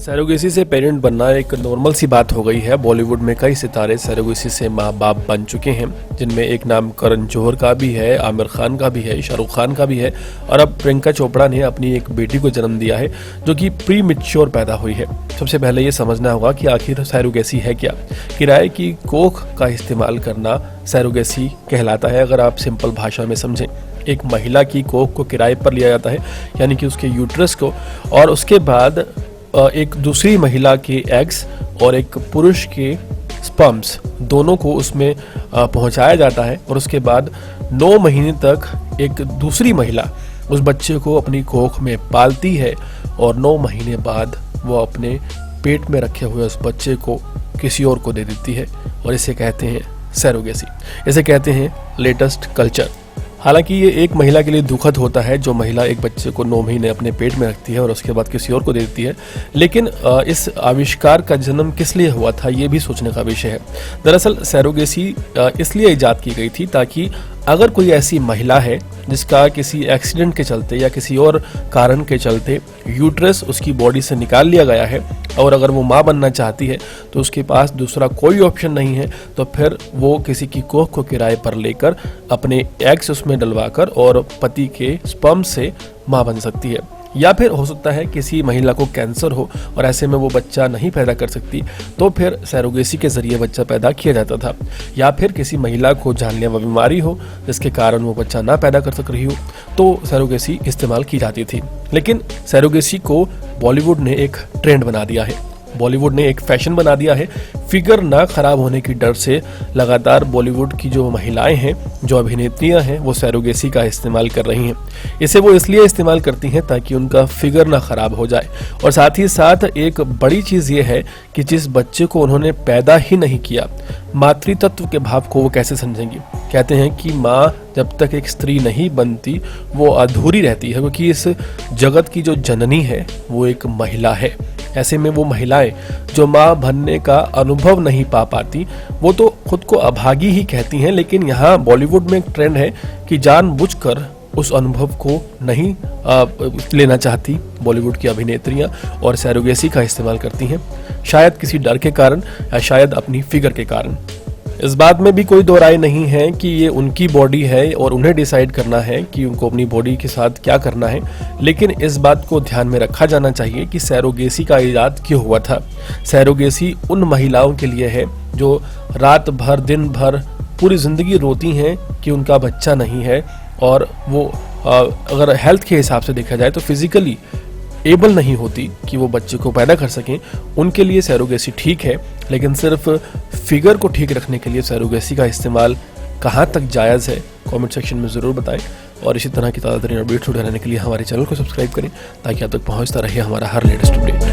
Surrogacy से parent बनना एक नॉर्मल सी बात हो गई है। बॉलीवुड में कई सितारे सरोगेसी से माँ बाप बन चुके हैं, जिनमें एक नाम करण जौहर का भी है, आमिर खान का भी है, शाहरुख खान का भी है और अब प्रियंका चोपड़ा ने अपनी एक बेटी को जन्म दिया है जो कि प्री मैच्योर पैदा हुई है। सबसे पहले ये समझना होगा कि आखिर सरोगेसी है क्या। किराए की कोख का इस्तेमाल करना सरोगेसी कहलाता है। अगर आप सिंपल भाषा में समझें, एक महिला की कोख को किराए पर लिया जाता है, यानी कि उसके यूट्रस को, और उसके बाद एक दूसरी महिला के एग्स और एक पुरुष के स्पर्म्स दोनों को उसमें पहुंचाया जाता है और उसके बाद 9 महीने तक एक दूसरी महिला उस बच्चे को अपनी कोख में पालती है और 9 महीने बाद वो अपने पेट में रखे हुए उस बच्चे को किसी और को दे देती है और इसे कहते हैं सरोगेसी। इसे कहते हैं लेटेस्ट कल्चर। हालांकि ये एक महिला के लिए दुखद होता है जो महिला एक बच्चे को 9 महीने अपने पेट में रखती है और उसके बाद किसी और को दे देती है, लेकिन इस आविष्कार का जन्म किस लिए हुआ था ये भी सोचने का विषय है। दरअसल सरोगेसी इसलिए इजाद की गई थी ताकि अगर कोई ऐसी महिला है जिसका किसी एक्सीडेंट के चलते या किसी और कारण के चलते यूट्रस उसकी बॉडी से निकाल लिया गया है और अगर वो माँ बनना चाहती है तो उसके पास दूसरा कोई ऑप्शन नहीं है, तो फिर वो किसी की कोख को किराए पर लेकर अपने एग्स उसमें डलवाकर और पति के स्पर्म से माँ बन सकती है। या फिर हो सकता है किसी महिला को कैंसर हो और ऐसे में वो बच्चा नहीं पैदा कर सकती, तो फिर सरोगेसी के जरिए बच्चा पैदा किया जाता था। या फिर किसी महिला को जानलेवा बीमारी हो जिसके कारण वो बच्चा ना पैदा कर सक रही हो, तो सरोगेसी इस्तेमाल की जाती थी। लेकिन सरोगेसी को बॉलीवुड ने एक ट्रेंड बना दिया है, बॉलीवुड ने एक फैशन बना दिया है। फिगर ना खराब होने की डर से लगातार बॉलीवुड की जो महिलाएं हैं, जो अभिनेत्रियां हैं, वो सरोगेसी का इस्तेमाल कर रही हैं। इसे वो इसलिए इस्तेमाल करती हैं ताकि उनका फिगर ना खराब हो जाए, और साथ ही साथ एक बड़ी चीज़ ये है कि जिस बच्चे को उन्होंने पैदा ही नहीं किया, मातृत्व के भाव को वो कैसे समझेंगी। कहते हैं कि माँ जब तक एक स्त्री नहीं बनती वो अधूरी रहती है, क्योंकि इस जगत की जो जननी है वो एक महिला है। ऐसे में वो महिलाएं जो माँ बनने का अनुभव नहीं पा पाती, वो तो खुद को अभागी ही कहती हैं। लेकिन यहाँ बॉलीवुड में एक ट्रेंड है कि जानबूझकर उस अनुभव को नहीं लेना चाहती बॉलीवुड की अभिनेत्रियां और सरोगेसी का इस्तेमाल करती हैं, शायद किसी डर के कारण या शायद अपनी फिगर के कारण। इस बात में भी कोई दो राय नहीं है कि ये उनकी बॉडी है और उन्हें डिसाइड करना है कि उनको अपनी बॉडी के साथ क्या करना है। लेकिन इस बात को ध्यान में रखा जाना चाहिए कि सरोगेसी का इजाद क्यों हुआ था। सरोगेसी उन महिलाओं के लिए है जो रात भर दिन भर पूरी ज़िंदगी रोती हैं कि उनका बच्चा नहीं है, और वो अगर हेल्थ के हिसाब से देखा जाए तो फिजिकली एबल नहीं होती कि वो बच्चे को पैदा कर सकें। उनके लिए सरोगेसी ठीक है, लेकिन सिर्फ फिगर को ठीक रखने के लिए सरोगेसी का इस्तेमाल कहाँ तक जायज़ है, कमेंट सेक्शन में ज़रूर बताएं। और इसी तरह की ताज़ा तरीन अपडेट्स रहने के लिए हमारे चैनल को सब्सक्राइब करें ताकि आप तक पहुँचता रहे हमारा हर लेटेस्ट अपडेट।